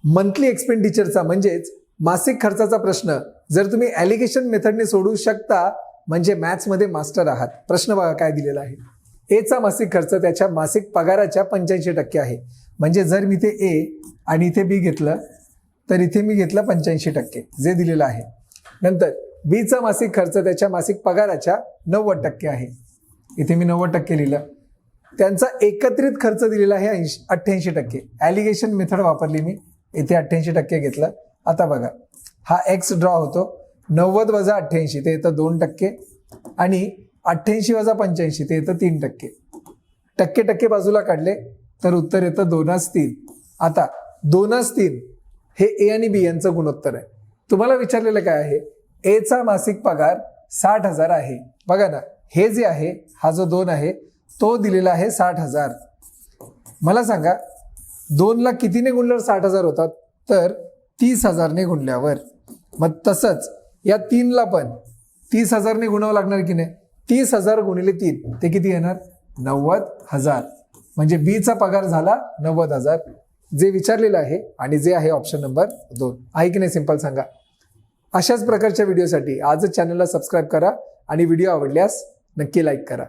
Monthly एक्सपेंडिचरचा म्हणजेच मासिक खर्चाचा प्रश्न जर तुम्ही ॲलिगेशन मेथडने सोडवू शकता म्हणजे मॅथ्समध्ये मास्टर आहात. प्रश्न बघा काय दिलेला आहे. एचा मासिक खर्च त्याच्या मासिक पगाराच्या 85% आहे. म्हणजे जर मी ते ए आणि इथे बी घेतलं तर इथे मी घेतलं 85% जे दिलेलं आहे. नंतर बीचा मासिक खर्च त्याच्या मासिक पगाराच्या 90% आहे. इथे मी 90% लिहिलं. त्यांचा एकत्रित खर्च दिलेला आहे 88%. ॲलिगेशन मेथड वापरली मी, इथे 88% घेतलं. आता बघा हा एक्स ड्रॉ होतो. 90 वजा 88 ते येतं 2% आणि 88 वजा 85 ते येतं 3%. टक्के बाजूला काढले तर उत्तर येतं 2:3. आता 2:3 हे ए आणि बी यांचं गुणोत्तर आहे. तुम्हाला विचारलेलं काय आहे, एचा मासिक पगार 60,000 आहे. बघा ना, हे जे आहे हा जो 2 आहे तो दिलेला आहे 60,000. मला सांगा 2ला कितीने गुणल्यावर 60,000 होतात, तर 30,000ने गुणल्यावर. मग तसंच या 3ला पण 30,000ने गुणावं लागणार की नाही. 30,000 गुणिले 3 ते किती येणार, 90,000. म्हणजे बीचा पगार झाला 90,000 जे विचारलेलं आहे आणि जे आहे ऑप्शन नंबर 2 आहे की नाही. सिंपल सांगा. अशाच प्रकारच्या व्हिडिओसाठी आजच चॅनलला सबस्क्राईब करा आणि व्हिडिओ आवडल्यास नक्की लाईक करा.